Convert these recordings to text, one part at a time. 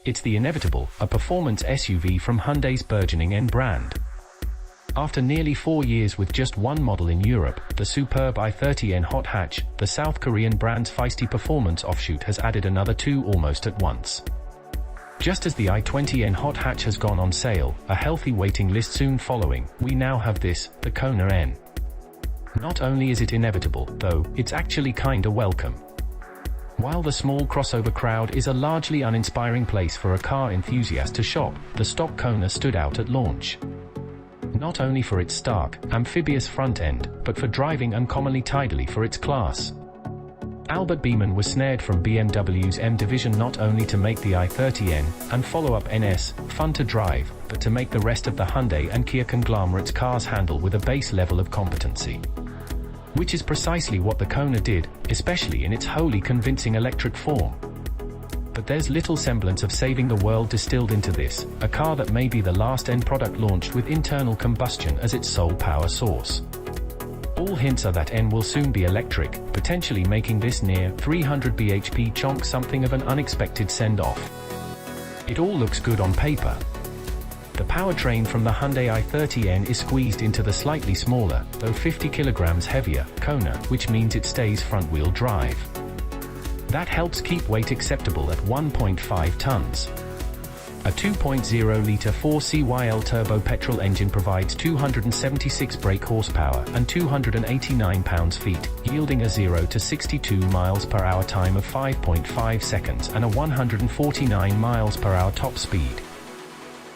It's the inevitable, a performance SUV from Hyundai's burgeoning N brand. After nearly 4 years with just one model in Europe, the superb i30N hot hatch, the South Korean brand's feisty performance offshoot has added another 2 almost at once. Just as the i20N hot hatch has gone on sale, a healthy waiting list soon following, we now have this, the Kona N. Not only is it inevitable, though, it's actually kinda welcome. While the small crossover crowd is a largely uninspiring place for a car enthusiast to shop, the stock Kona stood out at launch. Not only for its stark, amphibious front end, but for driving uncommonly tidily for its class. Albert Beeman was snared from BMW's M division not only to make the i30N, and follow-up NS, fun to drive, but to make the rest of the Hyundai and Kia conglomerate's cars handle with a base level of competency. Which is precisely what the Kona did, especially in its wholly convincing electric form. But there's little semblance of saving the world distilled into this, a car that may be the last end product launched with internal combustion as its sole power source. All hints are that N will soon be electric, potentially making this near 300 bhp chonk something of an unexpected send-off. It all looks good on paper. The powertrain from the Hyundai i30N is squeezed into the slightly smaller, though 50 kilograms heavier, Kona, which means it stays front-wheel drive. That helps keep weight acceptable at 1.5 tons. A 2.0-litre 4CYL turbo petrol engine provides 276 brake horsepower and 289 pounds-feet, yielding a 0 to 62 miles per hour time of 5.5 seconds and a 149 miles per hour top speed.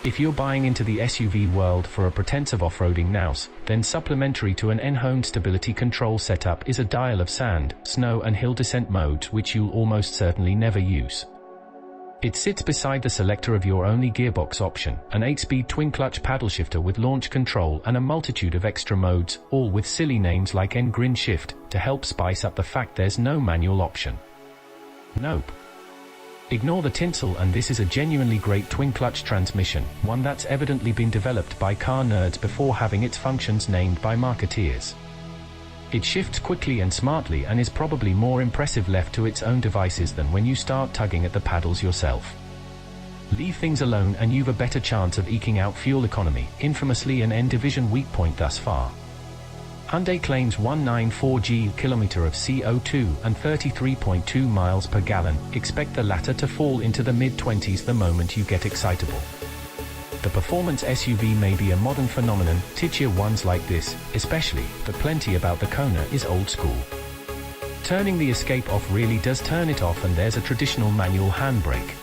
If you're buying into the SUV world for a pretensive off-roading nous, then supplementary to an N-honed stability control setup is a dial of sand, snow and hill descent modes which you'll almost certainly never use. It sits beside the selector of your only gearbox option, an 8-speed twin-clutch paddle shifter with launch control and a multitude of extra modes, all with silly names like N-Grin Shift, to help spice up the fact there's no manual option. Nope. Ignore the tinsel and this is a genuinely great twin-clutch transmission, one that's evidently been developed by car nerds before having its functions named by marketeers. It shifts quickly and smartly and is probably more impressive left to its own devices than when you start tugging at the paddles yourself. Leave things alone and you've a better chance of eking out fuel economy, infamously an N-division weak point thus far. Hyundai claims 194 km of CO2 and 33.2 miles per gallon, expect the latter to fall into the mid-20s the moment you get excitable. The performance SUV may be a modern phenomenon, titular ones like this, especially, but plenty about the Kona is old school. Turning the escape off really does turn it off and there's a traditional manual handbrake.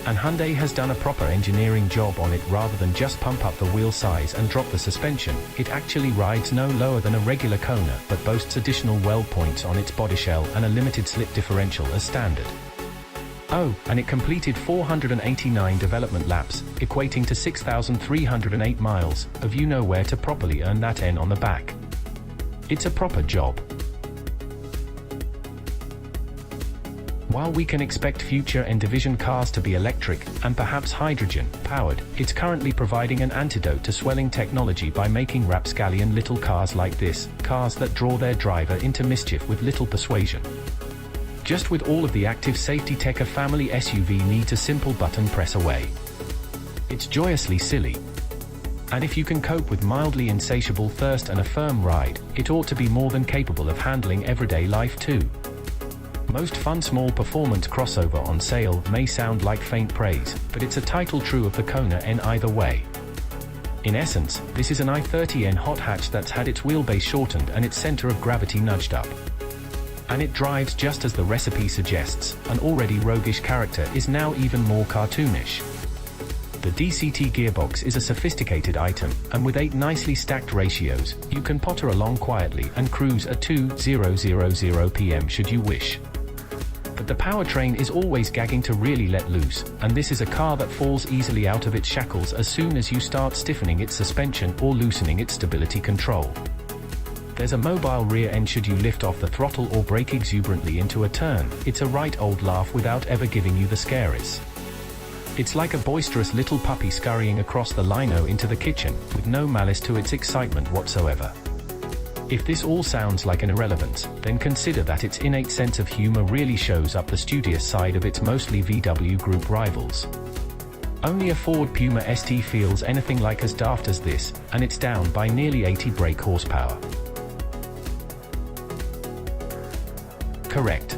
And Hyundai has done a proper engineering job on it rather than just pump up the wheel size and drop the suspension. It actually rides no lower than a regular Kona but boasts additional weld points on its body shell and a limited slip differential as standard. Oh, and it completed 489 development laps, equating to 6,308 miles, of you know where to properly earn that N on the back. It's a proper job. While we can expect future N-division cars to be electric, and perhaps hydrogen-powered, it's currently providing an antidote to swelling technology by making rapscallion little cars like this, cars that draw their driver into mischief with little persuasion. Just with all of the active safety tech a family SUV needs a simple button press away. It's joyously silly. And if you can cope with mildly insatiable thirst and a firm ride, it ought to be more than capable of handling everyday life too. Most fun small performance crossover on sale may sound like faint praise, but it's a title true of the Kona N either way. In essence, this is an i30N hot hatch that's had its wheelbase shortened and its center of gravity nudged up. And it drives just as the recipe suggests, an already roguish character is now even more cartoonish. The DCT gearbox is a sophisticated item, and with 8 nicely stacked ratios, you can potter along quietly and cruise at 2,000 PM should you wish. But the powertrain is always gagging to really let loose, and this is a car that falls easily out of its shackles as soon as you start stiffening its suspension or loosening its stability control. There's a mobile rear end should you lift off the throttle or brake exuberantly into a turn. It's a right old laugh without ever giving you the scaries. It's like a boisterous little puppy scurrying across the lino into the kitchen, with no malice to its excitement whatsoever. If this all sounds like an irrelevance, then consider that its innate sense of humor really shows up the studious side of its mostly VW Group rivals. Only a Ford Puma ST feels anything like as daft as this, and it's down by nearly 80 brake horsepower. Correct.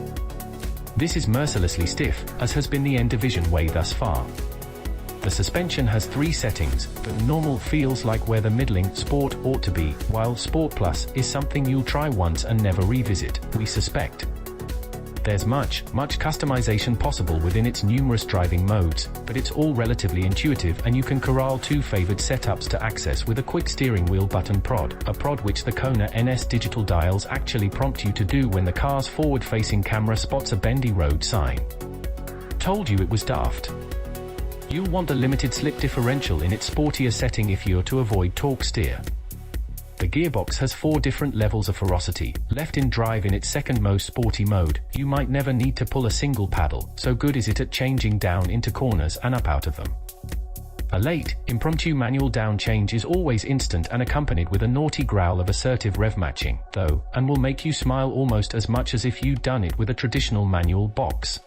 This is mercilessly stiff, as has been the N-Division way thus far. The suspension has 3 settings, but normal feels like where the middling Sport ought to be, while Sport Plus is something you'll try once and never revisit, we suspect. There's much customization possible within its numerous driving modes, but it's all relatively intuitive and you can corral 2 favored setups to access with a quick steering wheel button prod, a prod which the Kona NS digital dials actually prompt you to do when the car's forward-facing camera spots a bendy road sign. Told you it was daft. You'll want the limited slip differential in its sportier setting if you're to avoid torque steer. The gearbox has 4 different levels of ferocity. Left in drive in its second most sporty mode, you might never need to pull a single paddle, so good is it at changing down into corners and up out of them. A late, impromptu manual down change is always instant and accompanied with a naughty growl of assertive rev matching, though, and will make you smile almost as much as if you'd done it with a traditional manual box.